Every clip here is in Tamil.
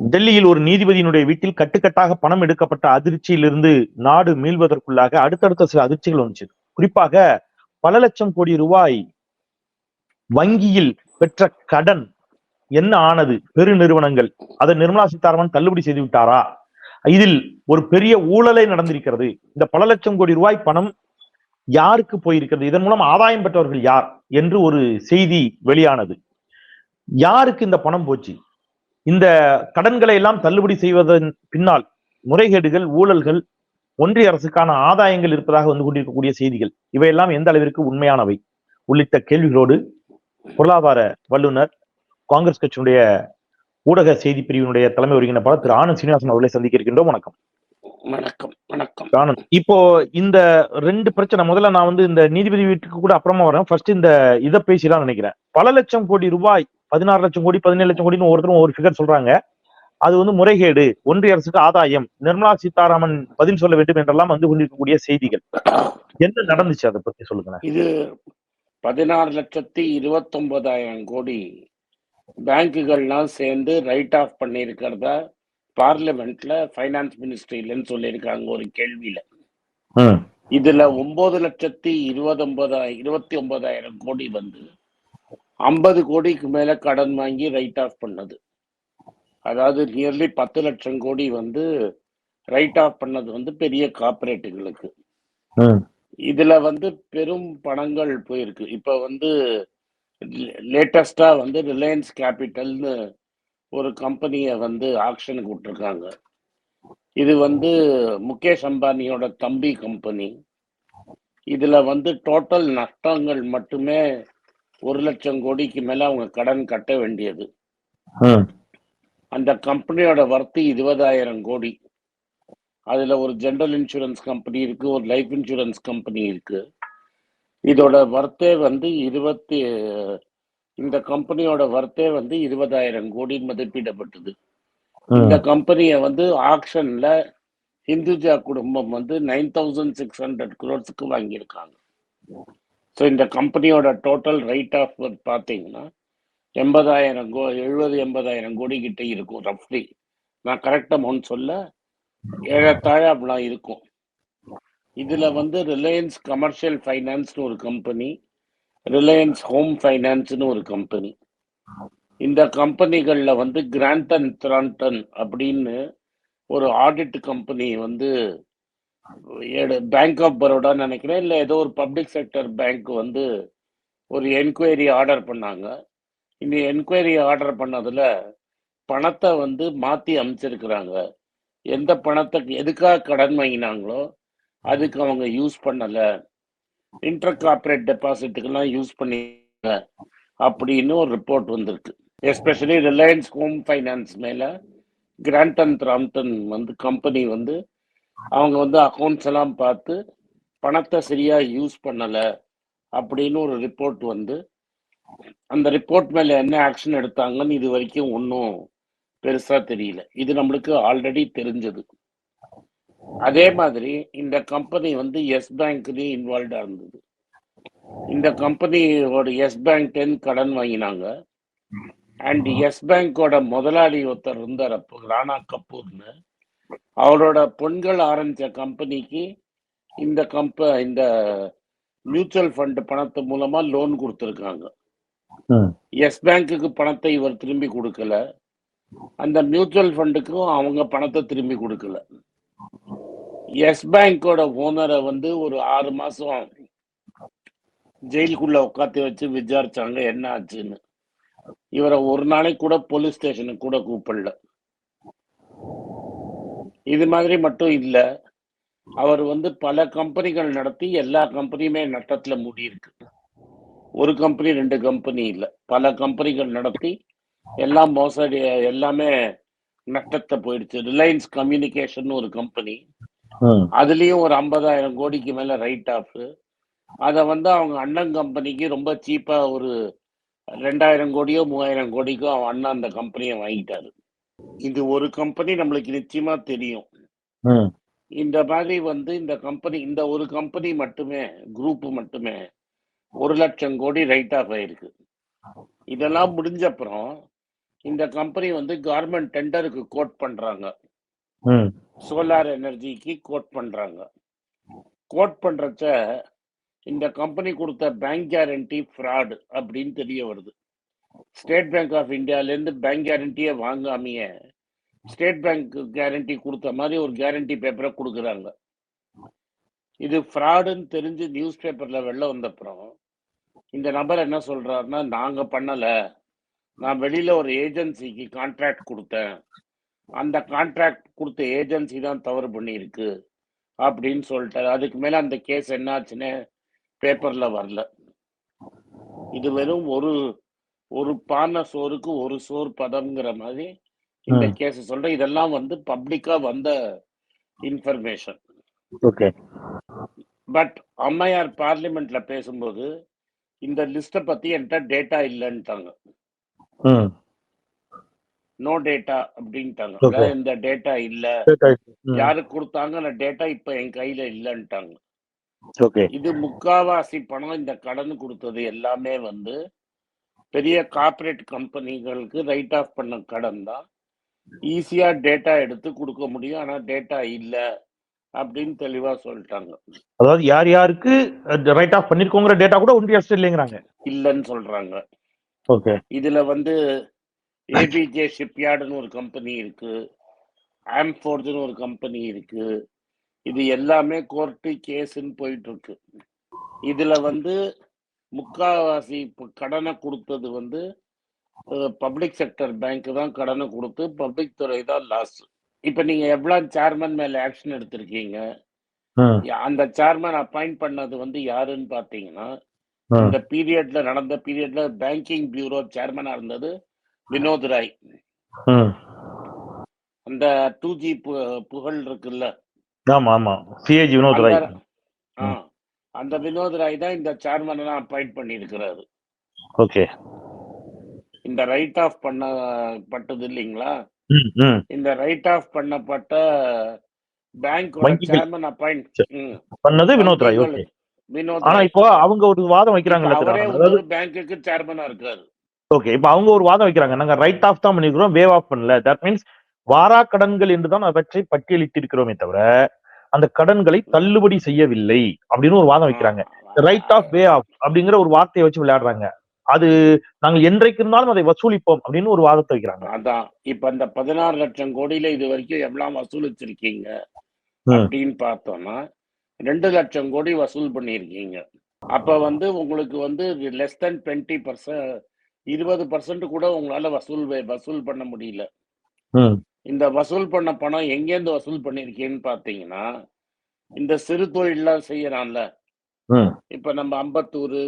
டெல்லியில் ஒரு நீதிபதியினுடைய வீட்டில் கட்டுக்கட்டாக பணம் எடுக்கப்பட்ட அதிர்ச்சியிலிருந்து நாடு மீள்வதற்குள்ளாக அடுத்தடுத்த சில அதிர்ச்சிகள் வந்துச்சு. குறிப்பாக பல லட்சம் கோடி ரூபாய் வங்கியில் பெற்ற கடன் என்ன ஆனது? பெரு நிறுவனங்கள் அதை நிர்மலா சீதாராமன் தள்ளுபடி செய்து விட்டாரா? இதில் ஒரு பெரிய ஊழலே நடந்திருக்கிறது. இந்த பல லட்சம் கோடி ரூபாய் பணம் யாருக்கு போயிருக்கிறது? இதன் மூலம் ஆதாயம் பெற்றவர்கள் யார் என்று ஒரு செய்தி வெளியானது. யாருக்கு இந்த பணம் போச்சு? இந்த கடன்களை எல்லாம் தள்ளுபடி செய்வதன் பின்னால் முறைகேடுகள், ஊழல்கள், ஒன்றிய அரசுக்கான ஆதாயங்கள் இருப்பதாக வந்து கொண்டிருக்கக்கூடிய செய்திகள், இவையெல்லாம் எந்த அளவிற்கு உண்மையானவை உள்ளிட்ட கேள்விகளோடு பொருளாதார வல்லுநர், காங்கிரஸ் கட்சியினுடைய ஊடக செய்தி பிரிவினுடைய தலைமை ஒருங்கிணைப்பாளர் திரு ஆனந்த் சீனிவாசன் அவர்களை சந்திக்க இருக்கின்றோம். வணக்கம். வணக்கம். வணக்கம் ஆனந்த், இப்போ இந்த ரெண்டு பிரச்சனை, முதல்ல நான் வந்து இந்த நீதிபதி வீட்டுக்கு கூட அப்புறமா வரேன். ஃபர்ஸ்ட் இந்த இதை பேசிதான் நினைக்கிறேன். பல லட்சம் கோடி ரூபாய், 16 லட்சம் கோடி, 17 லட்சம் கோடின்னு ஒருத்தரும் ஒரு ஃபிகர் சொல்றாங்க. அது வந்து முறைகேடு, ஒன்றிய அரசுக்கு ஆதாயம், நிர்மலா சீதாராமன் பதில் சொல்ல வேண்டும் என்றெல்லாம் வந்து கொண்டிருக்கக்கூடிய செய்திகள். என்ன நடந்துச்சு அதை பத்தி சொல்லுங்க. இது 16,29,000 கோடி பேங்குகள்லாம் சேர்ந்து ரைட் ஆஃப் பண்ணியிருக்கிறதா பார்லிமெண்ட்ல ஃபைனான்ஸ் மினிஸ்ட்ரியிலன்னு சொல்லியிருக்காங்க ஒரு கேள்வியில. இதுல 9,29,000 கோடி வந்து 50 கோடிக்கு மேல கடன் வாங்கி ரைட் ஆஃப் பண்ணது. அதாவது நியர்லி 10 லட்சம் கோடி வந்து ரைட் ஆஃப் பண்ணது வந்து பெரிய கார்பரேட்டுகளுக்கு. இதுல வந்து பெரும் பணங்கள் போயிருக்கு. இப்ப வந்து லேட்டஸ்டா வந்து ரிலையன்ஸ் கேபிட்டல்னு ஒரு கம்பெனியை வந்து ஆக்ஷனுக்கு விட்டுருக்காங்க. இது வந்து முகேஷ் அம்பானியோட தம்பி கம்பெனி. இதுல வந்து டோட்டல் நஷ்டங்கள் மட்டுமே 1 லட்சம் கோடிக்கு மேல அவங்க கடன் கட்ட வேண்டியது. அந்த கம்பெனியோட வர்த்தி 20,000 கோடி. அதுல ஒரு ஜெனரல் இன்சூரன்ஸ் கம்பெனி இருக்கு, ஒரு லைஃப் இன்சூரன்ஸ் கம்பெனி இருக்கு. இதோட வர்த்தே வந்து இந்த கம்பெனியோட வர்த்தே வந்து 20,000 கோடி மதிப்பிடப்பட்டது. இந்த கம்பெனியை வந்து ஆக்ஷன்ல ஹிந்துஜா குடும்பம் வந்து 9,600 crores வாங்கியிருக்காங்க. ஸோ இந்த கம்பெனியோட டோட்டல் ரைட் ஆஃப் பார்த்தீங்கன்னா 70,000 கோடி கிட்ட இருக்கும் ரஃப்லி. நான் கரெக்ட் அமௌண்ட் சொல்ல, ஏறத்தாழ அப்படிலாம் இருக்கும். இதுல வந்து ரிலையன்ஸ் கமர்ஷியல் ஃபைனான்ஸ்னு ஒரு கம்பெனி, ரிலையன்ஸ் ஹோம் ஃபைனான்ஸ்னு ஒரு கம்பெனி. இந்த கம்பெனிகள்ல வந்து கிராண்ட் அண்ட் த்ரான்டன் அப்படின்னு ஒரு ஆடிட் கம்பெனி வந்து பேங்க் ஆஃப் பரோடா நினைக்கிறேன், இல்லை ஏதோ ஒரு பப்ளிக் செக்டர் பேங்க் வந்து ஒரு என்கொயரி ஆர்டர் பண்ணாங்க. இந்த என்கொயரி ஆர்டர் பண்ணதுல பணத்தை வந்து மாத்தி அமைச்சிருக்கிறாங்க. எந்த பணத்தை எதுக்காக கடன் வாங்கினாங்களோ அதுக்கு அவங்க யூஸ் பண்ணல, இன்டர் கார்பரேட் டெபாசிட்டுக்கெல்லாம் யூஸ் பண்ணிங்க அப்படின்னு ஒரு ரிப்போர்ட் வந்திருக்கு. எஸ்பெஷலி ரிலையன்ஸ் ஹோம் ஃபைனான்ஸ் மேல கிராண்ட் அண்ட் த்ராம்டன் வந்து கம்பெனி வந்து அவங்க வந்து அக்கௌண்ட்ஸ் எல்லாம் பார்த்து பணத்தை சரியா யூஸ் பண்ணல அப்படின்னு ஒரு ரிப்போர்ட் வந்து, அந்த ரிப்போர்ட் மேல என்ன ஆக்ஷன் எடுத்தாங்கன்னு இது வரைக்கும் ஒன்றும் பெருசா தெரியல. இது நம்மளுக்கு ஆல்ரெடி தெரிஞ்சது. அதே மாதிரி இந்த கம்பெனி வந்து எஸ் பேங்க்லயும் இன்வால்வ்டா இருந்தது. இந்த கம்பெனியோட எஸ் பேங்க் கடன் வாங்கினாங்க. அண்ட் எஸ் பேங்கோட முதலாளி ஒருத்தர் இருந்தார் அப்போ, ராணா கபூர்னு. அவரோட பொண்கள் ஆரம்பிச்ச கம்பெனிக்கு இந்த மியூச்சுவல் ஃபண்ட் பணத்து மூலமா லோன் கொடுத்துருக்காங்க. எஸ் பேங்குக்கு பணத்தை இவர் திரும்பி கொடுக்கல, அந்த மியூச்சுவல் ஃபண்டுக்கும் அவங்க பணத்தை திரும்பி கொடுக்கல. எஸ் பேங்கோட ஓனரை வந்து ஒரு 6 மாசம் ஜெயிலுக்குள்ள உட்காந்து வச்சு விசாரிச்சாங்க என்ன ஆச்சுன்னு. இவரை ஒரு நாளைக்கு கூட போலீஸ் ஸ்டேஷனுக்கு கூட கூப்பிடல. இது மாதிரி மட்டும் இல்ல, அவர் வந்து பல கம்பெனிகள் நடத்தி எல்லா கம்பெனியுமே நட்டத்துல மூடி இருக்கு. ஒரு கம்பெனி 2 கம்பெனி இல்ல, பல கம்பெனிகள் நடத்தி எல்லாம் மோசடி, எல்லாமே நட்டத்தை போயிடுச்சு. ரிலையன்ஸ் கம்யூனிகேஷன் ஒரு கம்பெனி, அதுலயும் ஒரு 50,000 கோடிக்கு மேல ரைட் ஆஃப். அதை வந்து அவங்க அண்ணன் கம்பெனிக்கு ரொம்ப சீப்பா ஒரு 2,000 கோடியோ 3,000 கோடிக்கோ அவன் அண்ணன் அந்த கம்பெனியை வாங்கிட்டாரு. இது ஒரு கம்பெனி நம்மளுக்கு நிச்சயமா தெரியும். இந்த மாதிரி வந்து இந்த ஒரு கம்பெனி மட்டுமே, குரூப் மட்டுமே 1 லட்சம் கோடி ரைட் ஆஃப் ஆயிருக்கு. இதெல்லாம் முடிஞ்ச அப்புறம் இந்த கம்பெனி வந்து கவர்மெண்ட் டெண்டருக்கு கோட் பண்றாங்க, ம் சோலார் எனர்ஜிக்கு கோட் பண்றாங்க. கோட் பண்றச்ச இந்த கம்பெனி கொடுத்த பேங்க் கேரண்டி ஃப்ராட் அப்படின்னு தெரிய வருது. ஸ்டேட் பேங்க் ஆஃப் இந்தியால இருந்து பேங்க் கேரண்டியை வாங்காமையே ஸ்டேட் பேங்க் கேரண்டி கொடுத்த மாதிரி ஒரு கேரண்டி பேப்பரை கொடுக்குறாங்க. இது ஃப்ராடுன்னு தெரிஞ்சு நியூஸ் பேப்பர்ல வெளில வந்தப்புறம் இந்த நபர் என்ன சொல்றாருன்னா, நாங்க பண்ணல, நான் வெளியில ஒரு ஏஜென்சிக்கு கான்ட்ராக்ட் கொடுத்தேன், அந்த கான்ட்ராக்ட் கொடுத்த ஏஜென்சி தான் தவறு பண்ணியிருக்கு அப்படின்னு சொல்லிட்டாரு. அதுக்கு மேல அந்த கேஸ் என்னாச்சுன்னு பேப்பர்ல வரல. இது வெறும் ஒரு பானை சோறுக்கு ஒரு சோறு பதம்ங்கிற மாதிரி இந்த ம் கேஸ் சொல்றேன். இதெல்லாம் வந்து பப்ளிக்கா வந்த இன்ஃபர்மேஷன். ஓகே பட் அம்மையார் பார்லிமெண்ட்ல பேசும்போது இந்த லிஸ்ட்டை பத்தி என்கிட்ட டேட்டா இல்லைன்ட்டாங்க. ம் நோ டேட்டா அப்படின்ட்டாங்க. ஓகே அதாவது இந்த டேட்டா இல்ல, ம் யாருக்கு கொடுத்தாங்க அந்த டேட்டா இப்ப என் கையில இல்லைன்ட்டாங்க. ஓகே இது முக்காவாசி பணம் இந்த கடன் கொடுத்தது எல்லாமே வந்து பெரிய கார்ப்பரேட் கம்பெனிகளுக்கு ரைட் ஆஃப் பண்ண கடன் தான். ஈஸியா டேட்டா எடுத்து கொடுக்க முடியும், ஆனா டேட்டா இல்ல அப்படின்னு தெளிவா சொல்லிட்டாங்க. அதாவது யார் யாருக்கு ரைட் ஆஃப் பண்ணிருக்கோங்கிற டேட்டா கூட ஒன்றிய அரசு இல்லைங்கிறாங்க. இல்லைன்னு சொல்றாங்க. ஓகே இதுல வந்து ஏபிஜே ஷிப்யார்டுன்னு ஒரு கம்பெனி இருக்கு, ஆம்ஃபோர்ட்ஸ்னு ஒரு கம்பெனி இருக்கு. இது எல்லாமே கோர்ட்டு கேஸ்ன்னு போயிட்டு இருக்கு. இதுல வந்து முக்காவாசி கடனை கொடுத்தது வந்து பப்ளிக் செக்டர் பேங்க் தான் கடனை கொடுத்து பப்ளிக் துறை தான் லாஸ். இப்ப நீங்க எவ்வளவு சேர்மன் மேல ஆக்ஷன் எடுத்திருக்கீங்க? ம் அந்த சேர்மன் அப்பாயிண்ட் பண்ணது வந்து யாருன்னு பாத்தீங்கன்னா, ம் இந்த நடந்த பீரியட்ல பேங்கிங் பியூரோ சேர்மனா இருந்தது வினோத் ராய். ம் அந்த 2G புகழ் இருக்குல்ல, ஆமா ஆமா சிஏஜி வினோத் அந்த ராய். ஆ, அந்த வினோத் ராய் தான் இந்த சேர்மனை அப்பாயிண்ட் பண்ணியிருக்கிறாரு. ஓகே இந்த ரைட் ஆஃப் பண்ணப்பட்டது இல்லைங்களா, ம் ம் இந்த ரைட் ஆஃப் பண்ணப்பட்ட பேங்கோட வங்கிகள் சேர்மன் அப்பாயிண்ட் பண்ணது வினோத் ராய். ஓகே. வங்கிகளுக்கு வினோத் ஆனா ராய். இப்போ அவங்க ஒரு வாதம் இப்ப வைக்கிறாங்கல்ல அவரே திரு அதாவது இன்னொரு பேங்குக்கு சேர்மனா இருக்காரு. ஓகே இப்போ அவங்க ஒரு வாதம் வைக்கிறாங்க, நாங்க ரைட் ஆஃப் தான் பண்ணிருக்கிறோம், வேவ் ஆஃப் பண்ணல. தட் மீன்ஸ் வாரா கடன்கள் என்றுதான் அவற்றை பட்டியலிட்டிருக்கிறோமே தவிர அந்த கடன்களை தள்ளுபடி செய்யவில்லை அப்படின்னு ஒரு வாதம் வைக்கிறாங்க. ரைட் ஆஃப் வே ஆஃப் அப்படிங்கிற ஒரு வார்த்தையை வச்சு விளையாடுறாங்க. அது நாங்கள் என்றைக்கு இருந்தாலும் அதை வசூலிப்போம் அப்படின்னு ஒரு வாதத்தை வைக்கிறாங்க. அதான் இப்ப அந்த 16 லட்சம் கோடியில இது வரைக்கும் எவ்வளவு வசூலிச்சிருக்கீங்க ம் அப்படின்னு பார்த்தோம்னா 2 லட்சம் கோடி வசூல் பண்ணியிருக்கீங்க. அப்ப வந்து உங்களுக்கு வந்து லெஸ் தென் 20%, 20% கூட உங்களால வசூல் பண்ண முடியல. ம் இந்த வசூல் பண்ண பணம் எங்கேருந்து வசூல் பண்ணிருக்கீங்கன்னு பாத்தீங்கன்னா, இந்த சிறு தொழிலாம் செய்யறான்ல, ம் இப்ப நம்ம அம்பத்தூர்,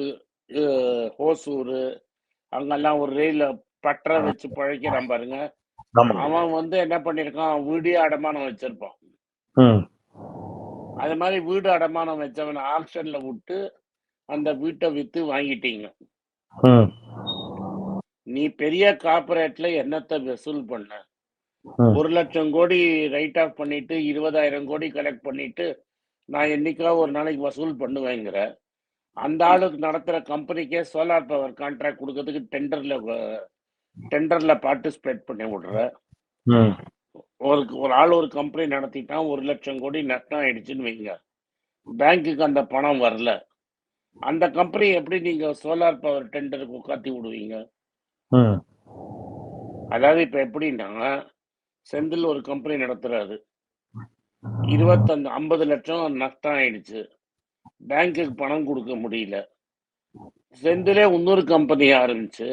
ஹோசூர், அங்கெல்லாம் ஒரு ரயில பற்ற வச்சு பழைக்கிறான் பாருங்க, ஆமா அவன் வந்து என்ன பண்ணிருக்கான், வீடே அடமானம் வச்சிருப்பான். ம் அது மாதிரி வீடு அடமானம் வச்சவன் ஆப்ஷன்ல விட்டு அந்த வீட்டை வித்து வாங்கிட்டீங்க. ம் நீ பெரிய கார்பரேட்ல என்னத்தை வசூல் பண்ண? ம் 1 லட்சம் கோடி ரைட் ஆஃப் பண்ணிட்டு 20,000 கோடி கலெக்ட் பண்ணிட்டு நான் என்னைக்கா ஒரு நாளைக்கு வசூல் பண்ணுவேங்கிற அந்த ஆளுக்கு நடத்துற கம்பெனிக்கே சோலார் பவர் கான்ட்ராக்ட் கொடுக்கறதுக்கு டெண்டர்ல பார்ட்டிசிபேட் பண்ணி விடுற. ம் ஒரு ஆள் ஒரு கம்பெனி நடத்திட்டான், 1 லட்சம் கோடி நஷ்டம் ஆயிடுச்சுன்னு வைங்க, பேங்க்குக்கு அந்த பணம் வரல, அந்த கம்பெனி எப்படி நீங்க சோலார் பவர் டெண்டருக்கு உட்காத்தி விடுவீங்க? ம் அதாவது இப்ப எப்படின்னா, செந்தில் ஒரு கம்பெனி நடத்துறாரு, 50 லட்சம் நஷ்டம் ஆயிடுச்சு, பேங்க்குக்கு பணம் கொடுக்க முடியல. செந்திலே இன்னொரு கம்பெனி ஆரம்பிச்சு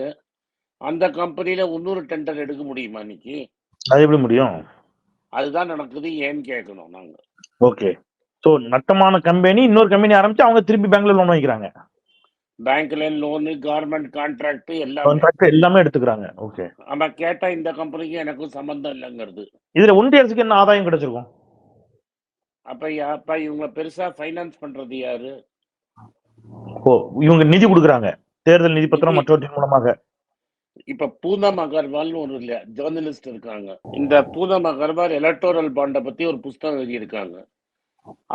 அந்த கம்பெனில இன்னொரு டெண்டர் எடுக்க முடியுமா இன்னைக்கு? அது எப்படி முடியும்? அதுதான் நடக்குது. ஏன்னு கேட்கணும் நாங்க. ஓகே. சோ நட்டமான கம்பெனி இன்னொரு கம்பெனி ஆரம்பிச்சு அவங்க திருப்பி பேங்க்ல லோன் வாங்கிக்கிறாங்க. பேங்க்ல லோனு, கவர்மெண்ட் கான்ட்ராக்ட் எல்லாமே. கான்ட்ராக்ட் எல்லாமே எடுத்துக்கிறாங்க. ஓகே. ஆமா, கேட்டா இந்த கம்பெனிக்கு எனக்கும் சம்பந்தம் இல்லைங்கிறது. இதுல ஒன்றிய அரசுக்கு என்ன ஆதாயம் கிடைச்சிருக்கும்? அப்ப இவங்க பெருசா ஃபைனான்ஸ் பண்றது யாரு? ஓ இவங்க நிதி கொடுக்குறாங்க, தேர்தல் நிதி பத்திரம் மற்றவற்றின் மூலமாக. இப்ப பூனம் அகர்வால்னு ஒரு ஜேர்னலிஸ்ட் இருக்காங்க. இந்த பூனம் அகர்வால் எலக்டோரல் பாண்டை பத்தி ஒரு புஸ்தகம் எழுதியிருக்காங்க.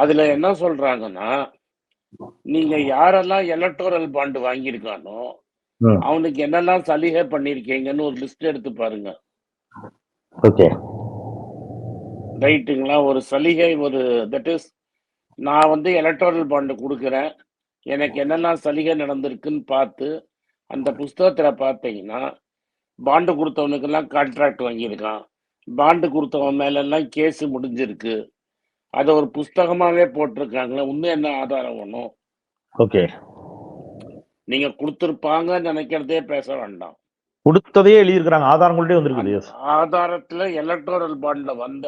அதுல என்ன சொல்றாங்கன்னா, நீங்க யாரெல்லாம் எலக்டோரல் பாண்டு வாங்கியிருக்கானோ ம். அவனுக்கு என்னெல்லாம் சலுகை பண்ணிருக்கீங்கன்னு ஒரு லிஸ்ட் எடுத்து பாருங்க. ஓகே. ரைட்டுங்களா? ஒரு சலுகை ஒரு தட் இஸ் நான் வந்து எலக்டோரல் பாண்ட் குடுக்குறேன். எனக்கு என்னெல்லாம் சலுகை நடந்திருக்குன்னு பார்த்து, அந்த புஸ்தகத்துல பார்த்தீங்கன்னா, பாண்ட் குடுத்தவனுக்கெல்லாம் கான்ட்ராக்ட் வாங்கியிருக்கான். பாண்ட் குடுத்தவன் மேலெல்லாம் கேஸ் முடிஞ்சிருக்கு. அத ஒரு புஸ்தகமாவே போட்டிருக்காங்களே, இன்னும் என்ன ஆதாரம் வேணும்? ஓகே. நீங்க குடுத்திருப்பாங்கன்னு நெனைக்கிறதே பேச வேண்டாம். குடுத்ததே எழுதியிருக்கிறாங்க. ஆதாரங்கள்ட்டயே வந்திருக்குது. அந்த எஸ். ஆதாரத்துல எலக்டோரல் பாண்ட்ல வந்த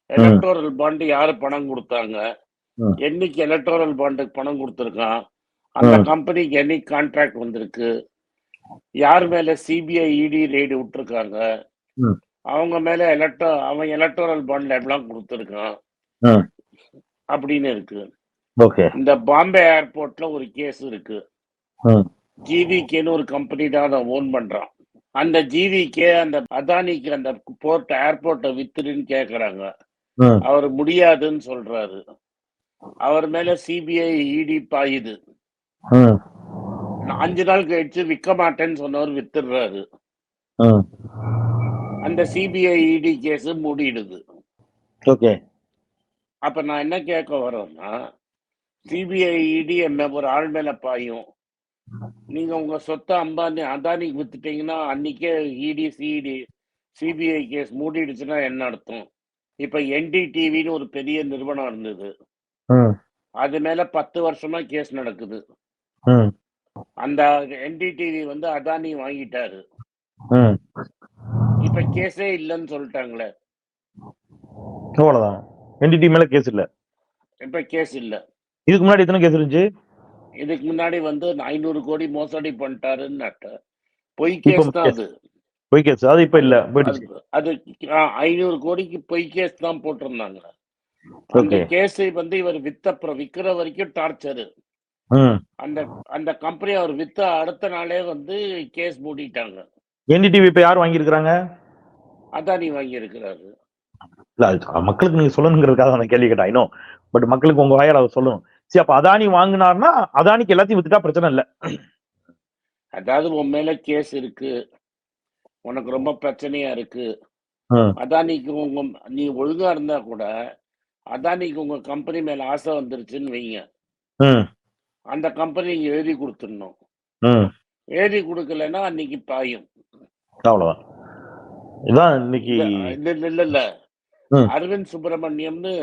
ம். எலக்டோரல் பாண்ட் யாரு பணம் குடுத்தாங்க? ம். என்னைக்கு எலக்டோரல் பாண்டுக்கு பணம் குடுத்திருக்கான்? அந்த ம். கம்பெனிக்கு என்னைக்கு கான்ட்ராக்ட் வந்திருக்கு? யார் மேல சிபிஐ, இடி ரெய்டு விட்டுருக்காங்க? ம். அவங்க மேல அவன் எலக்டோரல் பாண்ட்ல எவ்வளவு குடுத்திருக்கான்? ம். அப்படின்னு இருக்கு. ஓகே. இந்த பாம்பே ஏர்போர்ட்ல ஒரு கேஸ் இருக்கு. ம். ஜிவிகேன்னு ஒரு கம்பெனி தான் அதை ஓன் பண்றான். அந்த ஜிவிகே அந்த அதானிக்கு அந்த ஏர்போர்ட்டை வித்துருன்னு கேக்குறாங்க. ம். அவர் முடியாதுன்னு சொல்றாரு. அவர் மேல சிபிஐ, இடி பாயுது. ம். 5 நாள் கழிச்சு விற்க மாட்டேன்னு சொன்னவர் வித்துடுறாரு. ம். அந்த சிபிஐ, இடி கேஸ் மூடிடுது. ஓகே. அப்ப நான் என்ன கேட்க வர்றேன்னா, சிபிஐ, இடி ஒரு ஆள் மேல பாயும். நீங்க உங்க சொத்தை அதானிக்கு வித்துட்டீங்கன்னா அன்னைக்கே இடி, சிபிஐ கேஸ் மூடிடுச்சுன்னா என்ன அர்த்தம்? இப்ப என்டிடிவின்னு ஒரு பெரிய நிறுவனம் இருந்தது. ம். அது மேல 10 வருஷமா கேஸ் நடக்குது. ம். அந்த என்டிடிவி வந்து அதானி வாங்கிட்டாரு. ம். இப்ப கேஸே இல்லைன்னு சொல்லிட்டாங்களே. அவ்வளவுதான். என்டிடி மேல கேஸ் இல்ல. இப்ப கேஸ் இல்ல. இதுக்கு முன்னாடி எத்தனை கேஸ் இருந்துச்சு? இதுக்கு முன்னாடி வந்து 500 கோடி மோசடி பண்ணிட்டாருன்னு பொய் இப்ப கேஸ் தான் கேஸ். அது. பொய் கேஸ். அது இப்ப இல்ல. அது போயிடுச்சு. அது 500 கோடிக்கு பொய் கேஸ் தான் போட்டிருந்தாங்க. அந்த ஓகே. கேஸை வந்து இவர் விக்கிற வரைக்கும் டார்ச்சரு. ம். அந்த அந்த கம்பெனி அவர் வித்த அடுத்த நாளே வந்து கேஸ் மூடிட்டாங்க. என்டிடிவி இப்ப யார் வாங்கியிருக்கிறாங்க? அதானி வாங்கி இருக்கிறாரு. இல்ல அது மக்களுக்கு நீங்க சொல்லணுங்கிறதுக்காக அந்த கேள்வி கேட்டேன். I know. பட் மக்களுக்கு உங்க வாயால அதை சொல்லணும். சரி, அப்ப அதானி வாங்கினார்னா அதானிக்கு எல்லாத்தையும் வித்துட்டா பிரச்சனை இல்ல. அதாவது உன் மேல கேஸ் இருக்கு, உனக்கு ரொம்ப பிரச்சனையா இருக்கு. ம். அதானிக்கு நீ ஒழுங்கா இருந்தா கூட அதானிக்கு உங்க கம்பெனி மேல ஆசை வந்துருச்சுன்னு வைங்க. ம். அந்த கம்பெனி நீங்க எழுதி கொடுத்துடணும். ம். எழுதி கொடுக்கலன்னா அன்னைக்கு பாயும். அவ்வளவுதான். இதான் இன்னைக்கு. இல்ல ம். அரவிந்த் சுப்பிரமணியம்னு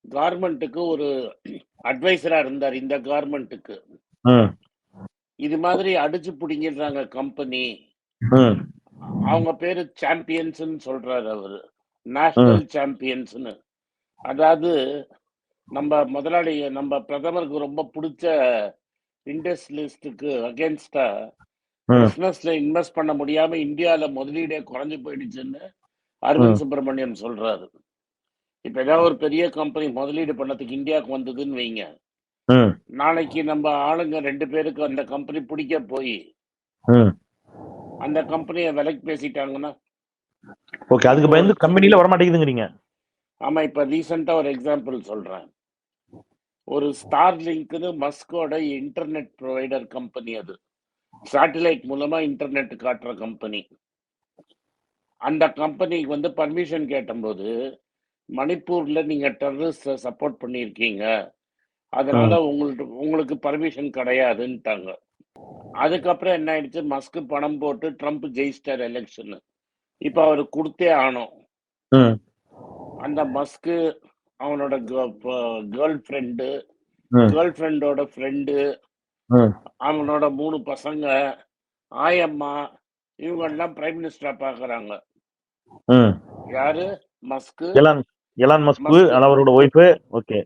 கவர்மெண்ட்டுக்கு ஒரு அட்வைசரா இருந்தார். இந்த கவர்மெண்ட்டுக்கு ம். இது மாதிரி அடிச்சு புடிங்கிடுறாங்க கம்பெனி. ம். அவங்க பேரு சாம்பியன்ஸ் சொல்றாரு அவரு. நேஷனல் சாம்பியன்ஸ்னு. அதாவது நம்ம பிரதமருக்கு ரொம்ப பிடிச்ச இண்டஸ்ட்ரியலிஸ்டுக்கு அகேன்ஸ்டா ம். பிசினஸ்ல இன்வெஸ்ட் பண்ண முடியாம இந்தியால முதலீடே குறைஞ்சு போயிடுச்சுன்னு ம். அரவிந்த் சுப்பிரமணியம் சொல்றாரு. இப்ப ஏதாவது ஒரு பெரிய கம்பெனி முதலீடு பண்ணதுக்கு இந்தியாவுக்கு வந்ததுன்னு வைங்க, ம். நாளைக்கு நம்ம ஆளுங்க 2 பேருக்கு அந்த கம்பெனி பிடிக்க போய் ம். அந்த கம்பெனியை விலைக்கு பேசிட்டாங்கன்னா, ஓகே. அதுக்கு இப்போ ஒரு பயந்து கம்பெனில வர மாட்டேங்குதுங்கிறீங்க. ஆமா, இப்ப ரீசெண்டா ஒரு எக்ஸாம்பிள் சொல்றேன். ஒரு ஸ்டார் லிங்க்னு மஸ்கோட இன்டர்நெட் ப்ரொவைடர் கம்பெனி, அது சேட்டலைட் மூலமா இன்டர்நெட் காட்டுற கம்பெனி. அந்த கம்பெனிக்கு வந்து பர்மிஷன் கேட்டபோது, மணிப்பூர்ல நீங்க டெரரிஸ்ட சப்போர்ட் பண்ணியிருக்கீங்க, அதனால உங்களுக்கு பர்மிஷன் கிடையாதுன்ட்டாங்க. அதுக்கப்புறம் என்ன ஆயிடுச்சு, மஸ்க் பணம் போட்டு ட்ரம்ப் ஜெயிச்சிட்டார் எலெக்ஷன். இப்ப அவரு கொடுத்தே ஆனோம். ம். அந்த மஸ்க் அவனோட கேர்ள் ஃப்ரெண்டோட ஃப்ரெண்டு, ம். அவனோட 3 பசங்க, ஆயம்மா, இவங்க எல்லாம் பிரைம் மினிஸ்டரா பாக்குறாங்க. ம். யாரு? மஸ்க், எலான் மஸ்க் அவரோட ஒய்ஃப். ஓகே.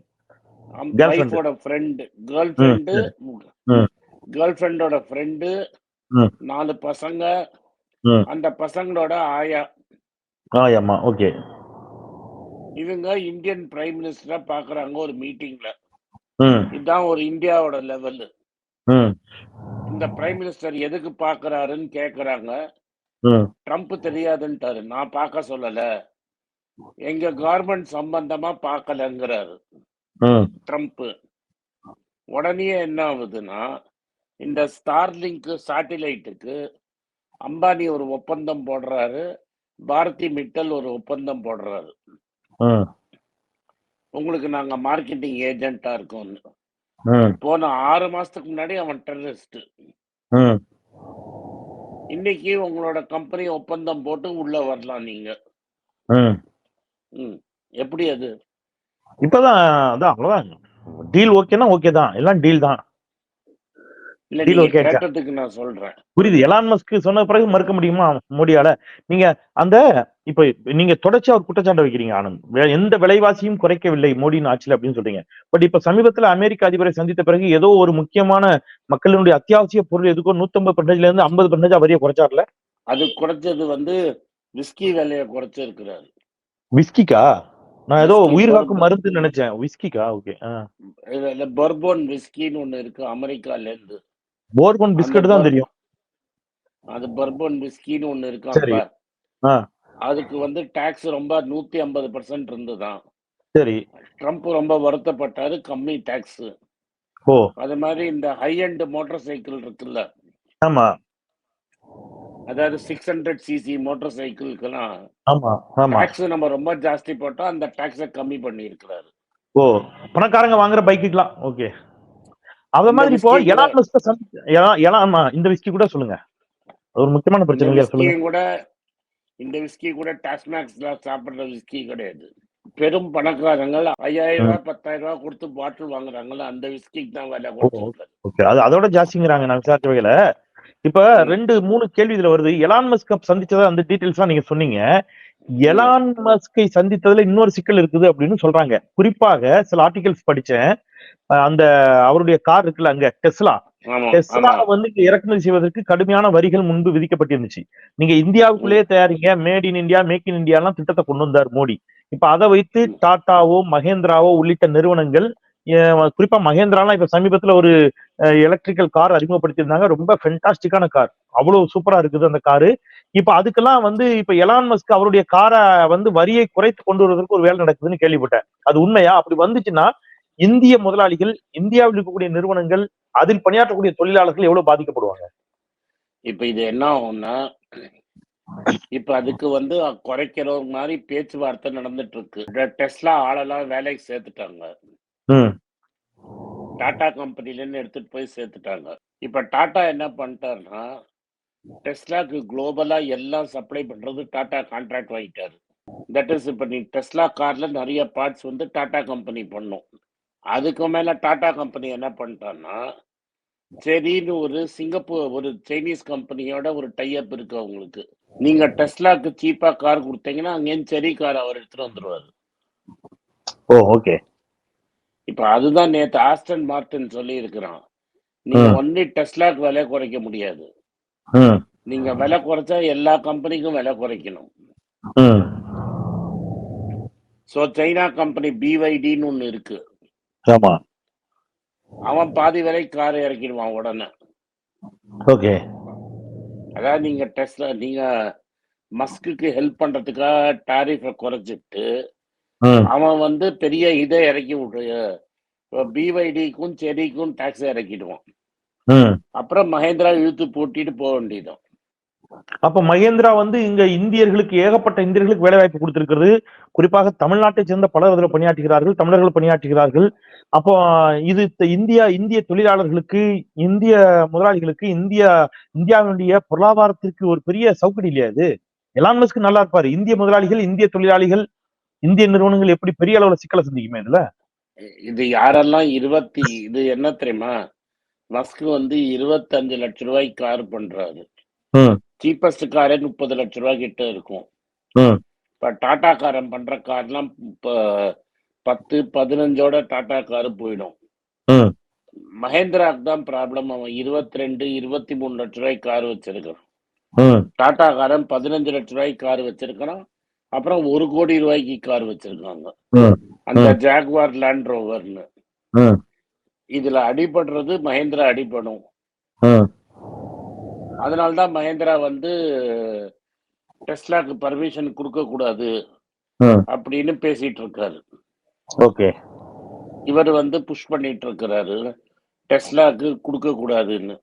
ஒய்ஃபோட ஃப்ரெண்டு, கேர்ள் ஃப்ரெண்டோட ஃப்ரெண்டு, 4 பசங்க, அந்த பசங்களோட ஆயம்மா. ஓகே. இவங்க இந்தியன் பிரைம் மினிஸ்டரா பாக்குறாங்க ஒரு மீட்டிங்ல. இதுதான் ஒரு இந்தியாவோட லெவல். இந்த பிரைம் மினிஸ்டர் எதுக்கு பாக்குறாருன்னு கேக்குறாங்க. ட்ரம்ப் தெரியாதுன்ட்டாரு. நான் பார்க்க சொல்லல, எங்க கவர்மெண்ட் சம்பந்தமா பார்க்கலங்கிறாரு ட்ரம்ப். உடனே என்ன ஆகுதுன்னா, இந்த ஸ்டார்லிங்க் சேட்டிலைட்டுக்கு அம்பானி ஒரு ஒப்பந்தம் போடுறாரு, பாரதி மிட்டல் ஒரு ஒப்பந்தம் போடுறாரு. ம், உங்களுக்கு நாங்க மார்க்கெட்டிங் ஏஜென்ட்டா இருக்கோம்னு. ம், போன 6 மாசத்துக்கு முன்னாடி அவன் டெரரிஸ்ட். ம். இன்னைக்கு உங்களோட கம்பெனி ஒப்பந்தம் போட்டு உள்ள வரலாம் நீங்க. ம். ம். எப்படி அது? இப்பதான் அதான் அவ்வளவுதான். டீல் ஓகேன்னா ஓகே தான். எல்லாம் டீல் தான். இல்ல டீல் நீங்க ஓகே ஆயிடுச்சா? கேட்டதுக்கு நான் சொல்றேன். புரியுது. எலான் மஸ்க் சொன்ன பிறகு மறுக்க முடியுமா மோடியால? நீங்க அந்த இப்ப நீங்க தொடர்ச்சியா ஒரு குற்றச்சாட்டு வைக்கிறீங்க ஆனந்த். எந்த விலைவாசியும் குறைக்கவில்லை மோடியின் ஆட்சியில் அப்படின்னு சொல்றீங்க. பட் இப்ப சமீபத்துல அமெரிக்க அதிபரை சந்தித்த பிறகு ஏதோ ஒரு முக்கியமான மக்களினுடைய அத்தியாவசிய பொருள் எதுக்கோ 150% இருந்து 50% வரியை குறைச்சார்ல? அது குறைச்சது வந்து விஸ்கி விலையை குறைச்சிருக்கிறாரு. விஸ்கிக்கா? நான் ஏதோ விஸ்கி உயிர் காக்கும் மருந்து நினைச்சேன். விஸ்கிக்கா? ஓகே. பர்போன் விஸ்கின்னு ஒண்ணு இருக்கு அமெரிக்கால இருந்து. போர்பன் அந்த பிஸ்கட் தான் தெரியும். அது பர்போன் விஸ்கின்னு ஒண்ணு இருக்கு. சரி. அப்ப ஆ, அதுக்கு வந்து டாக்ஸ் ரொம்ப 150% இருந்துதான். சரி. ட்ரம்ப் ரொம்ப வருத்தப்பட்டாரு, கம்மி டாக்ஸ். ஓ, அது மாதிரி இந்த ஹை எண்ட் மோட்டார் சைக்கிள் இருக்குல்ல, ஆமா, அதாவது 600 சிசி மோட்டார் சைக்கிளுக்கெல்லாம் ஆமா, ஆமா. டாக்ஸ் நம்ம ரொம்ப ஜாஸ்தி போட்டோம், அந்த டாக்ஸை கம்மி பண்ணி இருக்கிறாரு. ஓ, பணக்காரங்க வாங்குற பைக்குக்கலாம். ஓகே. அத இந்த மாதிரி இப்போ விஸ்கி கூட எலான் மஸ்க ஆமா, இந்த விஸ்கி கூட சொல்லுங்க. அது ஒரு முக்கியமான இந்த பிரச்சனை இல்லையா? சொல்லுங்க. விஸ்கியும் கூட இந்த விஸ்கி கூட டாஸ்மாக்ஸ்ல சாப்பிடுற விஸ்கி கிடையாது. பெரும் பணக்காரங்கள் 5000 ம். ரூபாய் 10,000 ரூபாய் கொடுத்து பாட்டில் வாங்குறாங்கல்ல, அந்த விஸ்கிக்கு தான் விலை ஓ, குறைச்சிருக்காரு. ஓகே. அது அதோட ஜாஸ்திங்கிறாங்க நான் விசாரிச்ச வகையில. இப்ப 2, 3 கேள்வி இதுல வருது. எலான் மஸ்க சந்திச்சதா அந்த டீடைல்ஸ்லாம் நீங்க சொன்னீங்க. எலான் மஸ்கை சந்தித்ததுல இன்னொரு சிக்கல் இருக்குது அப்படின்னு சொல்றாங்க. குறிப்பாக சில ஆர்டிகல்ஸ் படிச்சேன். அந்த அவருடைய கார் இருக்குல்ல அங்க டெஸ்லா. ஆமா டெஸ்லா ஆமா வந்து இங்க இறக்குமதி செய்வதற்கு கடுமையான வரிகள் முன்பு விதிக்கப்பட்டிருந்துச்சு. நீங்க ம், இந்தியாவுக்குள்ளேயே தயாரிங்க, made in India, make in இந்தியாலாம் திட்டத்தை கொண்டு வந்தார் மோடி. இப்ப அதை வைத்து ம், டாட்டாவோ, மகேந்திராவோ உள்ளிட்ட நிறுவனங்கள் குறிப்பா மகேந்திராலாம் இப்ப சமீபத்துல ஒரு எலக்ட்ரிக்கல் கார் அறிமுகப்படுத்தியிருந்தாங்க. ரொம்ப ஃபென்டாஸ்டிக்கான கார். அவ்வளவு சூப்பரா இருக்குது அந்த காரு. இப்ப அதுக்கெல்லாம் வந்து இப்ப எலான் மஸ்க் அவருடைய காரை வந்து வரியை குறைத்து கொண்டு வருவதற்கு ஒரு வேலை நடக்குதுன்னு கேள்விப்பட்டேன். அது உண்மையா? அப்படி வந்துச்சுன்னா இந்திய முதலாளிகள், இந்தியாவில் இருக்கக்கூடிய நிறுவனங்கள், அதில் பணியாற்றக்கூடிய தொழிலாளர்கள் எவ்வளவு பாதிக்கப்படுவாங்க? இப்ப இது என்ன ஆகும்னா, இப்ப அதுக்கு வந்து குறைக்கிற மாதிரி பேச்சுவார்த்தை நடந்துட்டு இருக்கு. டெஸ்லா ஆளெல்லாம் வேலைக்கு சேர்த்துட்டாங்க. ம், டாடா கம்பெனில இருந்து எடுத்துட்டு போய் சேர்த்துட்டாங்க. இப்ப டாடா என்ன பண்ணிட்டாருன்னா, டெஸ்லாக்கு குளோபலா எல்லாம் சப்ளை பண்றது டாடா கான்ட்ராக்ட் வாங்கிட்டாரு. தட் இஸ் இப்ப நீ டெஸ்லா கார்ல நிறைய பார்ட்ஸ் வந்து டாடா கம்பெனி பண்ணும். அதுக்கு மேல டாடா கம்பெனி என்ன பண்ணிட்டான்னா, சரின்னு ஒரு சைனீஸ் கம்பெனியோட ஒரு டைப் இருக்கு அவங்களுக்கு. நீங்க டெஸ்லாக்கு சீப்பா கார் கொடுத்தீங்கன்னா அங்கேருந்து செரி கார் அவர் எடுத்துட்டு வந்துருவாரு. ஓ, ஓகே. இப்ப அதுதான் நேத்து ஆஸ்டன் மார்டின் சொல்லி இருக்கிறான். நீங்க ம், ஒன்லி டெஸ்லாக்கு விலை குறைக்க முடியாது. ம், நீங்க விலை குறைச்சா எல்லா கம்பெனிக்கும் விலை குறைக்கணும். ம். சோ சைனா கம்பெனி பிவைடின்னு ஒண்ணு இருக்கு. ஆமா. அவன் பாதி விலை கார் இறக்கிடுவான் உடனே. ஓகே. அதாவது நீங்க மஸ்குக்கு ஹெல்ப் பண்றதுக்காக டாரிஃபை குறைச்சிட்டு ம், அவன் வந்து பெரிய இதை இறக்கி விட்டு பிவைடிக்கும் செரிக்கும் டாக்ஸ் இறக்கிடுவான். ம். அப்புறம் மகேந்திரா இழுத்து போட்டிட்டு போக வேண்டியதும். அப்ப மகேந்திரா வந்து இங்க இந்தியர்களுக்கு ஏகப்பட்ட இந்தியர்களுக்கு வேலை வாய்ப்பு கொடுத்திருக்கிறது. குறிப்பாக தமிழ்நாட்டை சேர்ந்த பலர் அதில் பணியாற்றுகிறார்கள், தமிழர்கள் பணியாற்றுகிறார்கள். அப்போ இது இந்திய தொழிலாளர்களுக்கு, இந்திய முதலாளிகளுக்கு, இந்தியாவினுடைய பொருளாதாரத்திற்கு ஒரு பெரிய சவுக்கடி இல்லையா இது? எலான் மஸ்க் நல்லா இருப்பாரு. இந்திய முதலாளிகள், இந்திய தொழிலாளிகள், இந்திய நிறுவனங்கள் எப்படி பெரிய அளவுல சிக்கலை சந்திக்குமே இதுல? இது யாரெல்லாம் இது என்ன தெரியுமா, மஸ்க் வந்து 25 லட்சம் ரூபாய்க்கு கார் பண்றாரு. ம், சீப்பஸ்ட் காரே 30 லட்சம் ரூபாய் கிட்ட இருக்கும். ம், இப்ப டாடா காரன் பண்ற கார்லாம் இப்ப 10, 15ஓட டாடா காரு போயிடும். ம், மகேந்திராவுக்கு தான் ப்ராப்ளம். அவன் 22, 23 லட்சம் ரூபாய்க்கு கார் வச்சிருக்கான். ம், டாடா காரன் 15 லட்சம் ரூபாய்க்கு கார் வச்சிருக்கான். அப்புறம் 1 கோடி ரூபாய்க்கு கார் வச்சிருக்காங்க. ம், அந்த ம், ஜாகுவார் லேண்ட் ரோவர்னு. ம், இதுல அடிபடுறது மகேந்திரா அடிபடும். ம், அதனால்தான் மகேந்திரா வந்து டெஸ்லாக்கு பர்மிஷன் கொடுக்க கூடாது ம். அப்படின்னு பேசிட்டு இருக்காரு. ஓகே. இவர் வந்து புஷ் பண்ணிட்டு இருக்கிறாரு. டெஸ்லாக்கு கொடுக்க கூடாதுன்னு.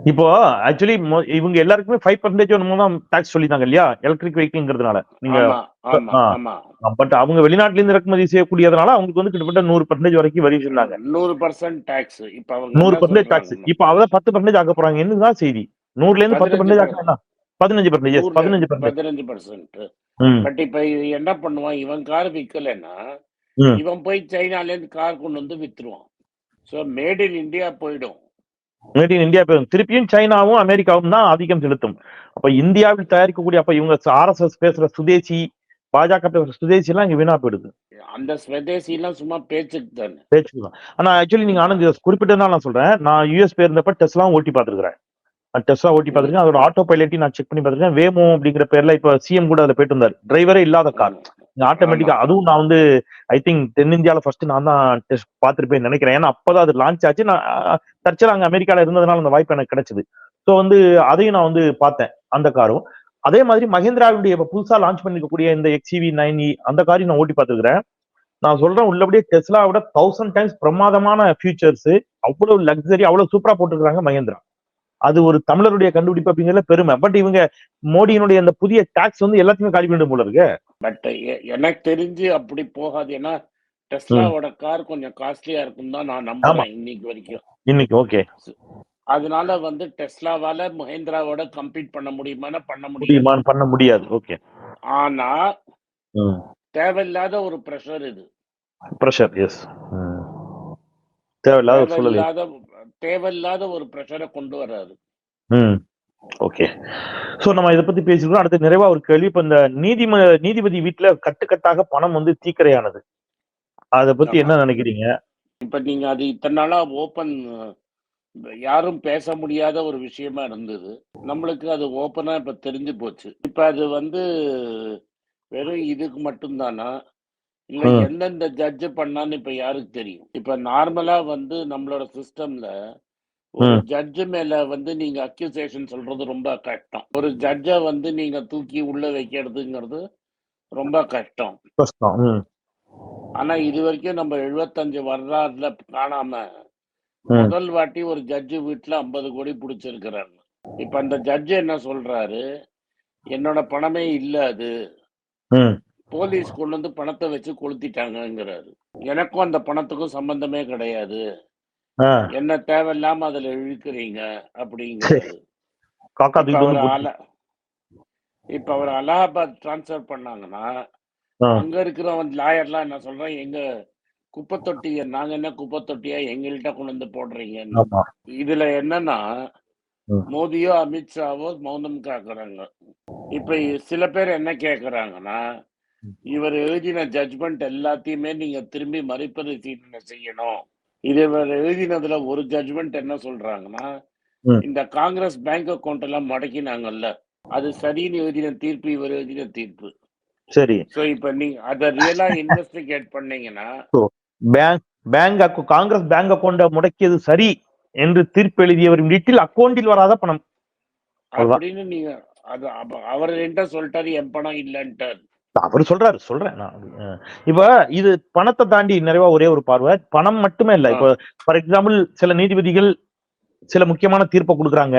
இப்போ ஆக்சுவலி இவங்க எல்லாருக்குமே 5% என்னமோ தான் டாக்ஸ் சொல்லிட்டாங்க இல்லையா, எலக்ட்ரிக் வெஹிக்கிள்ங்கிறதுனால. நீங்க ஆமா ஆமா ஆமா பட் அவங்க வெளிநாட்டுல இருந்து இறக்குமதி செய்யக்கூடியதுனால அவங்களுக்கு வந்து கிட்டத்தட்ட 100% வரைக்கும் வரி சொன்னாங்க. 100% டாக்ஸ். இப்ப அவங்க 100% டாக்ஸ். இப்ப அவ 10% ஆக்க போறாங்க. என்னதான் செய்தி? 100ல இருந்து 10% ஆக்க என்ன? 15%. எஸ் 15%. 15%. ம் பட் இப்ப என்ன பண்ணுவான், இவன் கார் விக்கலைன்னா ம் இவன் போய் சைனால இருந்து கார் கொண்டு வந்து வித்துருவான். ஸோ மேட் இன் இந்தியா போயிடும். மேட் இன் இந்தியா திருப்பியும் சைனாவும் அமெரிக்காவும் தான் ஆதிக்கம் செலுத்தும். அப்ப இந்தியாவில் தயாரிக்கக்கூடிய அப்ப இவங்க RSS பேசுற சுதேசி, பாஜக பேசுற சுதேசி எல்லாம் இங்க வீணா போயிடுது. அந்த ஸ்வதேசி எல்லாம் சும்மா பேச்சுக்கு தானே. பேச்சுக்கலாம். ஆனா ஆக்சுவலி நீங்க ஆனந்த் குறிப்பிட்டதுனால நான் சொல்றேன். நான் யூஎஸ் போயிருந்தப்ப டெஸ்லாம் ஓட்டி பார்த்திருக்கிறேன். டெஸ்லா ஓட்டி பார்த்திருக்கேன். அதோட ஆட்டோ பைலட்டையும் நான் செக் பண்ணி பார்த்திருக்கேன். வேமோ அப்படிங்கிற பேர்ல இப்ப சிஎம் கூட அதுல போயிட்டு இருந்தாரு. டிரைவரே இல்லாத கார். ஆட்டோமேட்டிக்கா அதுவும் நான் வந்து ஐ திங்க் தென்னிந்தியால ஃபர்ஸ்ட் நான் தான் டெஸ்ட் பார்த்திருப்பேன் நினைக்கிறேன். ஏன்னா அப்பதான் அது லான்ச் ஆச்சு. நான் தற்செயலா அங்க அமெரிக்கால இருந்ததுனால அந்த வாய்ப்பு எனக்கு கிடைச்சது. ஸோ வந்து அதையும் நான் வந்து பார்த்தேன் அந்த காரும். அதே மாதிரி மஹிந்திராவுடைய புதுசா லான்ச் பண்ணிருக்கக்கூடிய இந்த XEV 9e அந்த காரையும் நான் ஓட்டி பார்த்திருக்கிறேன். நான் சொல்றேன் உள்ளபடியே டெஸ்லாவோட 1000 டைம்ஸ் பிரமாதமான ஃபியூச்சர்ஸ், அவ்வளவு லக்ஸரி, அவ்வளவு சூப்பரா போட்டுருக்காங்க மஹிந்திரா. அது ஒரு தமிழருடைய கண்டுபிடிப்பு அப்படிங்கிற பெருமை. பட் இவங்க மோடியினுடைய அந்த புதிய டாக்ஸ் வந்து எல்லாத்தையுமே காலி பண்ணிட்டு போல இருக்கு. பட் எனக்கு தெரிஞ்சு அப்படி போகாது. ஏன்னா டெஸ்லாவோட கார் கொஞ்சம் காஸ்ட்லியா இருக்கும் தான் நான் நம்புறேன் இன்னைக்கு வரைக்கும். இன்னைக்கு ஓகே. அதனால வந்து டெஸ்லாவால மஹிந்திராவோட கம்பீட் பண்ண முடியுமான்னு பண்ண முடியாது. ஓகே. ஆனா தேவையில்லாத ஒரு பிரஷர் இது. Pressure yes. தேவையில்லாத ஒரு பிரஷரை கொண்டு வராது. ஓகே. சோ நம்ம இத பத்தி பேசிக்கிறோம். அடுத்து நிறைவா ஒரு கேள்வி. இப்ப இந்த நீதிபதி வீட்டுல கட்டுக்கட்டாக பணம் வந்து தீக்கிரையானது, அத பத்தி என்ன நினைக்கிறீங்க? இப்ப நீங்க அது இத்தனை நாளா ஓபன், யாரும் பேச முடியாத ஒரு விஷயமா இருந்தது. நம்மளுக்கு அது ஓப்பனா இப்ப தெரிஞ்சு போச்சு. இப்ப அது வந்து வெறும் இதுக்கு மட்டும்தானா, இல்ல எந்தெந்த ஜட்ஜ் பண்ணான்னு இப்ப யாருக்கு தெரியும்? இப்ப நார்மலா வந்து நம்மளோட சிஸ்டம்ல ஒரு ஜட்ஜ் மேல வந்து நீங்க அக்யூசேஷன் சொல்றது ரொம்ப கஷ்டம். ஒரு ஜட்ஜ வந்து நீங்க தூக்கி உள்ள வைக்கிறதுங்கிறது ரொம்ப கஷ்டம். ஆனா இது வரைக்கும் நம்ம 75 வரலாறுல காணாம முதல் வாட்டி ஒரு ஜட்ஜு வீட்டுல 50 கோடி பிடிச்சிருக்கிறாங்க. இப்ப அந்த ஜட்ஜ் என்ன சொல்றாரு, என்னோட பணமே இல்ல, அது போலீஸ் கொண்டு வந்து பணத்தை வச்சு கொளுத்திட்டாங்கிறாரு. எனக்கும் அந்த பணத்துக்கும் சம்பந்தமே கிடையாது, என்ன தேவையில்லாம அதுல இழுக்கிறீங்க அப்படிங்கிறாரு. இப்ப அவர் அலகாபாத் டிரான்ஸ்பர் பண்ணாங்கன்னா அங்க இருக்கிறவன் லாயர்லாம் என்ன சொல்றான், எங்க குப்பை தொட்டிய நாங்க என்ன குப்பை தொட்டியா எங்கள்கிட்ட கொண்டு வந்து போடுறீங்க. இதுல என்னன்னா மோடியோ அமித்ஷாவோ மௌனம் காக்குறாங்க. இப்ப சில பேர் என்ன கேக்குறாங்கன்னா, இவர் எழுதின ஜட்ஜ்மெண்ட் எல்லாத்தையுமே நீங்க திரும்பி மறுபரிசீலனை செய்யணும். இது இவர் எழுதினதுல ஒரு ஜட்ஜ்மெண்ட் என்ன சொல்றாங்கன்னா, இந்த காங்கிரஸ் பேங்க் அக்கௌண்ட் எல்லாம் முடக்கினாங்கல்ல, அது சரின்னு எழுதின தீர்ப்பு இவர் எழுதின தீர்ப்பு. சரி. சோ இப்ப நீங்க அத ரியலா இன்வெஸ்டிகேட் பண்ணீங்கன்னா, காங்கிரஸ் பேங்க் அக்கௌண்ட முடக்கியது சரி என்று தீர்ப்பு எழுதியவர் வீட்டில் அக்கௌண்டில் வராத பணம் அப்படின்னு நீங்க அது அவர் என்ன சொல்லிட்டாரு, என் பணம் இல்லன்ட்டாரு. அவர் சொல்றேன் நான். இப்ப இது பணத்தை தாண்டி நிறைவா ஒரே ஒரு பார்வை, பணம் மட்டுமே இல்ல. இப்ப ஃபார் எக்ஸாம்பிள் சில நீதிபதிகள் சில முக்கியமான தீர்ப்பை கொடுக்குறாங்க.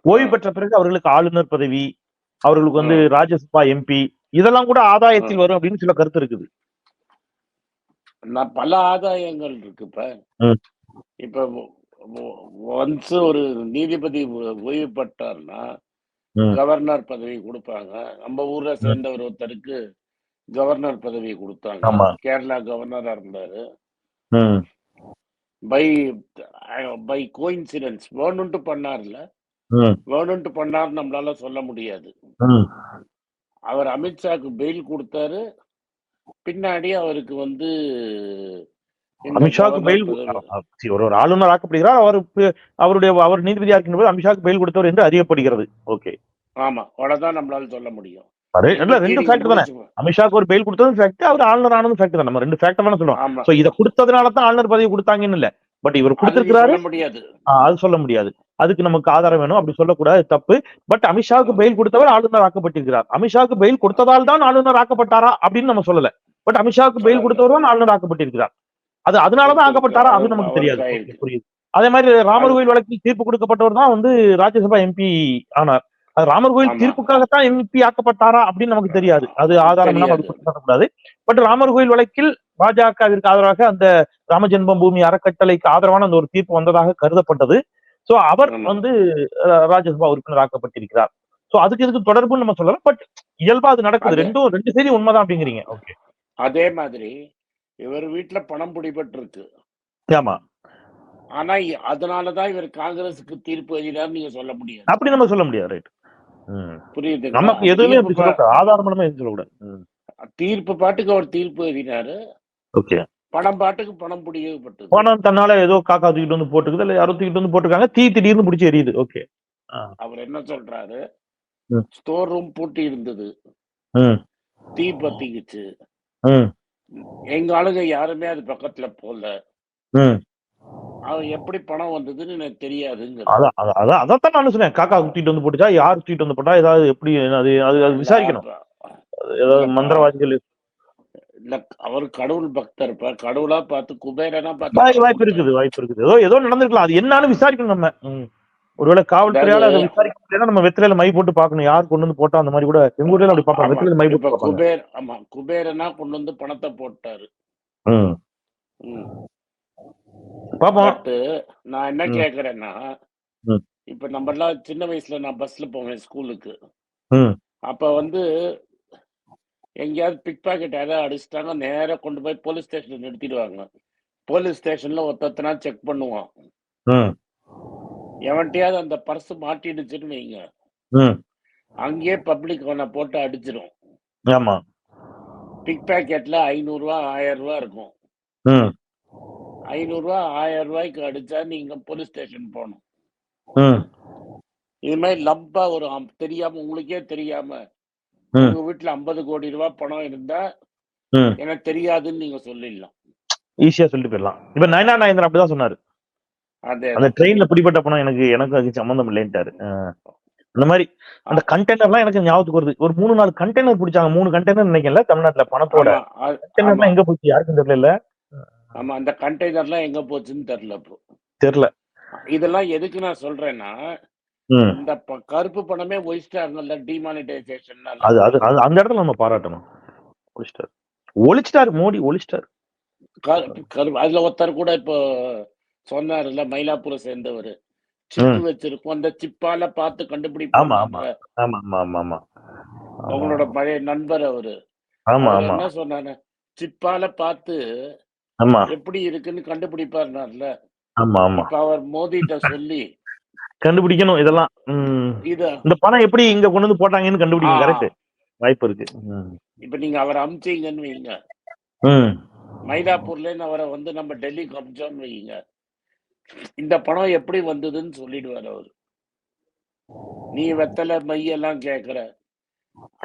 ஓய்வு பெற்ற பிறகு அவர்களுக்கு ஆளுநர் பதவி, அவர்களுக்கு வந்து ராஜ்யசபா எம்பி, இதெல்லாம் கூட ஆதாயத்தில் வரும் அப்படின்னு சில கருத்து இருக்குது. பல ஆதாயங்கள் இருக்கு. இப்ப ஒன்ஸ் ஒரு நீதிபதி ஓய்வு பெற்றார்னா கவர்னர் பதவி கொடுப்பாங்க. நம்ம ஊர்ல சேர்ந்தவர் ஒருத்தருக்கு கவர்னர் பதவி கொடுத்தாங்க. கேரளா கவர்னரா இருந்தாரு. பை கோயின்சிடன்ஸ் வேணும்ட்டு பண்ணார்ல, வேணும்ட்டு பண்ணார் நம்மளால சொல்ல முடியாது. அவர் அமித்ஷாக்கு பெயில் கொடுத்தாரு. பின்னாடி அவருக்கு வந்து அமித்ஷாக்கு பெயில் ஒரு ஆளுநர் ஆக்கப்படுகிறார். அவர் நீதிபதியா இருக்கும்போது அமித்ஷாக்கு பெயில் கொடுத்தவர் என்று அறியப்படுகிறது. ஓகே. ஆமா, அவ்வளவுதான் நம்மளால சொல்ல முடியும். ரெண்டு ஃபேக்ட் தானே. அமித்ஷாக்கு ஒரு பெயில் கொடுத்தது ஃபேக்ட், அவர் ஆளுநர் ஆனது ஃபேக்ட் தான். நம்ம ரெண்டு ஃபேக்ட் தானே சொல்றோம். சோ இத கொடுத்ததுனால தான் ஆளுநர் பதவி கொடுத்தாங்கன்னு இல்ல. பட் இவர் கொடுத்திருக்கிறாரு, அது சொல்ல முடியாது. அதுக்கு நமக்கு ஆதாரம் வேணும். அப்படி சொல்லக்கூடாது, தப்பு. பட் அமித்ஷாவுக்கு பெயில் கொடுத்தவர் ஆளுநர் ஆக்கப்பட்டிருக்கிறார். அமித்ஷாவுக்கு பெயில் கொடுத்ததால் தான் ஆளுநர் ஆக்கப்பட்டாரா அப்படின்னு நம்ம சொல்லல. பட் அமித்ஷாவுக்கு பெயில் கொடுத்தவர் தான் ஆளுநர் ஆக்கப்பட்டிருக்கிறார். அது அதனாலதான் சொத்து இருக்கு, ஆக்கப்பட்டாரா அது அது நமக்கு தெரியாது. அவருக்கு ஓகே, ஆயிருக்கு. புரியுது. அதே மாதிரி ராமர் அது கோயில் வழக்கில் தீர்ப்பு கொடுக்கப்பட்டவர் தான் வந்து ராஜ்யசபா எம்பி ஆனார். அது ராமர் கோயில் ஆமா, தீர்ப்புக்காகத்தான் எம்பி ஆக்கப்பட்டாரா அப்படின்னு நமக்கு தெரியாது. அது ஆதாரம் இல்லாம அது தெரியாது. குற்றம் சாட்டக்கூடாது. பட் ராமர் கோயில் வழக்கில் பாஜகவிற்கு ஆதரவாக அந்த ராம ஜென்ம பூமி அறக்கட்டளைக்கு ஆதரவான அந்த ஒரு தீர்ப்பு வந்ததாக கருதப்பட்டது. சோ அவர் ஆமா, வந்து ராஜ்யசபா உறுப்பினர் ஆக்கப்பட்டிருக்கிறார். சோ அதுக்கு இதுக்கு தொடர்புன்னு நம்ம சொல்லலாம். பட் இயல்பா அது நடக்குது. அது ரெண்டு செய்தி உண்மைதான் அப்படிங்கிறீங்க. ஓகே. அதே மாதிரி இவர் வீட்டுல பணம் பிடிபட்டிருக்கு. ஆமா. ஆனா அதனாலதான் இவர் காங்கிரஸுக்கு தீர்ப்பு எழுதினார் நீங்க சொல்ல முடியாது. அப்படி நம்ம சொல்ல முடியாது. ரைட். புரியுதுங்களா? நமக்கு எதுவுமே அப்படி சொல்லக்கூடாது. ஆதாரம் இல்லாம எதுவும் சொல்லக்கூடாது. தீர்ப்பு பாட்டுக்கு அவர் தீர்ப்பு எழுதினாரு. ஓகே. பணம் பாட்டுக்கு பணம் பிடிக்கப்பட்டது. பணம் தன்னால ஏதோ காக்கா தூக்கிட்டு வந்து போட்டுக்குது, இல்ல யாரோ தூக்கிட்டு வந்து போட்டிருக்காங்க. தீ திடீர்னு பிடிச்சி எரியுது. ஓகே. அவர் என்ன சொல்றாரு? ம். ஸ்டோர் ரூம் பூட்டி இருந்தது, ம். தீ பத்திக்குச்சு. ம். எங்க ஆளுங்க யாருமே அது பக்கத்துல போல. ம். அவன் எப்படி பணம் வந்ததுன்னு எனக்கு தெரியாதுங்க. அதான் நானும் சொன்னேன். காக்கா தூக்கிட்டு வந்து போட்டுச்சா, யார் தூக்கிட்டு வந்து போட்டா, ஏதாவது எப்படி அது அது அது விசாரிக்கணும். ஏதாவது மந்திரவாதிகள் இல்ல, அவர் கடவுள் பக்தர். கடவுளா பார்த்து குபேரனா பார்த்து வாய்ப்பு இருக்குது. ஏதோ நடந்திருக்கலாம். அது என்னன்னு விசாரிக்கணும் நம்ம. ஒருவேளை காவல்துறையால அதை விசாரிக்க முடியாது. நம்ம வெத்திலையில மை போட்டு பார்க்கணும். யார் கொண்டு வந்து போட்டா அந்த மாதிரி கூட எங்க ஊர்ல அப்படி பார்ப்பாங்க. வெத்திலையில மை போட்டு பார்ப்பாங்க. குபேரனா கொண்டு வந்து பணத்தை போட்டாரு. நான் என்ன கேக்குறேன்னா, இப்ப நம்ம எல்லாம் சின்ன வயசுல நான் பஸ்ல போவேன் ஸ்கூலுக்கு. அப்ப வந்து எங்கேயாவது பிக் பாக்கெட் யாராவது அடிச்சுட்டாங்க, நேரா கொண்டு போய் போலீஸ் ஸ்டேஷன்ல நிறுத்திடுவாங்க. போலீஸ் ஸ்டேஷன்ல ஒருத்தனா செக் பண்ணுவான். எவன்கிட்டயாவது அந்த பர்ஸ் மாட்டிடுச்சுன்னு வைங்க, அங்கேயே பப்ளிக் அவனை போட்டு அடிச்சிடும். ஆமா. பிக் பாக்கெட்ல 500 ரூபாய் 1000 ரூபாய் இருக்கும். 500 ரூபாய் 1000 ரூபாய்க்கு அடிச்சா நீங்க போலீஸ் ஸ்டேஷன் போகணும். இது மாதிரி லம்பா ஒரு தெரியாம, உங்களுக்கே தெரியாம உங்க வீட்டுல 50 கோடி ரூபாய் பணம் இருந்தா எனக்கு தெரியாதுன்னு நீங்க சொல்லிடலாம். ஈஸியா சொல்லிட்டு போயிடலாம். இப்ப நயனா நாயந்திரன் அப்படிதான் சொன்னாரு. அந்த ட்ரெயின்ல பிடிபட்ட பணம் எனக்கு அதுக்கு சம்பந்தம் இல்லைன்ட்டாரு. அந்த மாதிரி அந்த கண்டெய்னர்லாம் எனக்கு ஞாபகத்துக்கு வருது. ஒரு 3-4 கண்டெய்னர் பிடிச்சாங்க. 3 கண்டெய்னர் நினைக்கல தமிழ்நாட்டுல பணத்தோட. கண்டெய்னர்லாம் எங்க போச்சு யாருக்கும் தெரியல. ஆமா, அந்த கண்டெய்னர்லாம் எங்க போச்சுன்னு தெரியல. இதெல்லாம் எதுக்கு நான் சொல்றேன்னா, இந்த கருப்பு பணமே ஒழிச்சிட்டாங்கல்ல, டிமானிட்டைசேஷன். அது அந்த இடத்துல நம்ம பாராட்டணும். ஒழிச்சிட்டாரு மோடி, ஒழிச்சிட்டாரு. அதுல ஒருத்தர் கூட இப்போ சொன்னாருல்ல, மயிலாப்பூரை சேர்ந்தவர், சிப் வச்சிருக்கோம், அந்த சிப்பால பார்த்து கண்டுபிடிப்பாங்க. அவங்களோட பழைய நண்பர் அவரு. என்ன சொன்னாரு, சிப்பால பார்த்து எப்படி இருக்குன்னு கண்டுபிடிப்பாருனார்ல. இப்ப அவர் மோடிட்ட சொல்லி கண்டுபிடிக்கணும் இதெல்லாம். இந்த பணம் எப்படி இங்க கொண்டு வந்து போட்டாங்கன்னு கண்டுபிடிக்கணும். கரெக்ட், வாய்ப்பு இருக்கு. இப்ப நீங்க அவரை அமிச்சீங்கன்னு வைங்க, மயிலாப்பூர்ல இருந்து அவரை வந்து நம்ம டெல்லிக்கு அமிச்சோம்னு வைங்க, இந்த பணம் எப்படி வந்ததுன்னு சொல்லிடுவார் அவரு. நீ வெத்தலை மையெல்லாம் கேக்குற,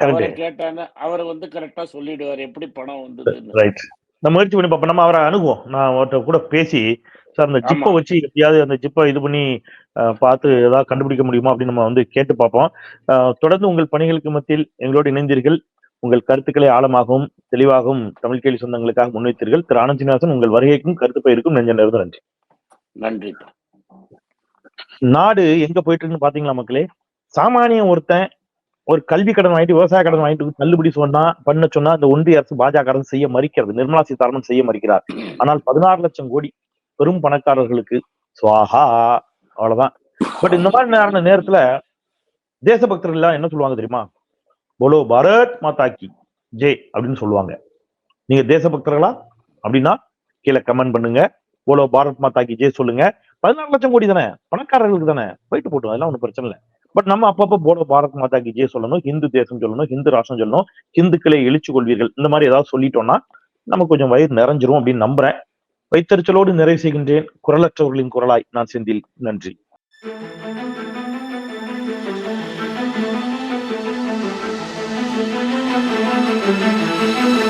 அவரை கேட்டான அவர் வந்து கரெக்டா சொல்லிடுவார் எப்படி பணம் வந்ததுன்னு. நம்ம முயற்சி பண்ணி பார்ப்போம். நம்ம அவரை அணுகுவோம். நான் அவர்கிட்ட கூட பேசி, சார் அந்த ஜிப்பை வச்சு எப்படியாவது அந்த ஜிப்பை இது பண்ணி பார்த்து ஏதாவது கண்டுபிடிக்க முடியுமா அப்படின்னு நம்ம வந்து கேட்டு பார்ப்போம். தொடர்ந்து உங்கள் பணிகளுக்கு மத்தியில் எங்களோடு இணைந்தீர்கள். உங்கள் கருத்துக்களை ஆழமாகவும் தெளிவாகவும் தமிழ் கேள்வி சொந்தங்களுக்காக முன்வைத்தீர்கள். திரு ஆனந்த் சீனிவாசன், உங்கள் வருகைக்கும் கருத்து பயிருக்கும் நெஞ்ச நன்றி. நன்றி. நாடு எங்க போயிட்டு இருக்குன்னு பாத்தீங்களா மக்களே? சாமானியம் ஒருத்தன் ஒரு கல்வி கடன் வாங்கிட்டு, விவசாய கடன் வாங்கிட்டு தள்ளுபடி பண்ண சொன்னா இந்த ஒன்றிய அரசு பாஜக அரசு செய்ய மறுக்கிறது. நிர்மலா சீதாராமன் செய்ய மறுக்கிறார். ஆனால் 16 லட்சம் கோடி பெரும் பணக்காரர்களுக்கு சுவாஹா, அவ்வளவுதான். பட் இந்த மாதிரி நேரத்துல தேசபக்தர்கள் எல்லாம் என்ன சொல்லுவாங்க தெரியுமா? போலோ பாரத் மாதா கி ஜெய் அப்படின்னு சொல்லுவாங்க. நீங்க தேசபக்தர்களா அப்படின்னா கீழே கமெண்ட் பண்ணுங்க. போலோ பாரத் மாதா கி ஜெய் சொல்லுங்க. 16 லட்சம் கோடி தானே, பணக்காரர்களுக்கு தானே, போயிட்டு போட்டோம், அதெல்லாம் ஒன்றும் பிரச்சனை இல்லை. பட் நம்ம அப்பப்போ போலோ பாரத் மாதா கி ஜெய் சொல்லணும், ஹிந்து தேசம் சொல்லணும், ஹிந்து ராஷ்டிரம் சொல்லணும், ஹிந்துக்களை எழுச்சி கொள்வீர்கள், இந்த மாதிரி ஏதாவது சொல்லிட்டோம்னா நம்ம கொஞ்சம் வயிறு நிறைஞ்சிரும் அப்படின்னு நம்புறேன். வைத்தறிச்சலோடு நிறைவு செய்கின்றேன். குரலற்றவர்களின் குரலாய் நான் செந்தில். நன்றி. Thank you.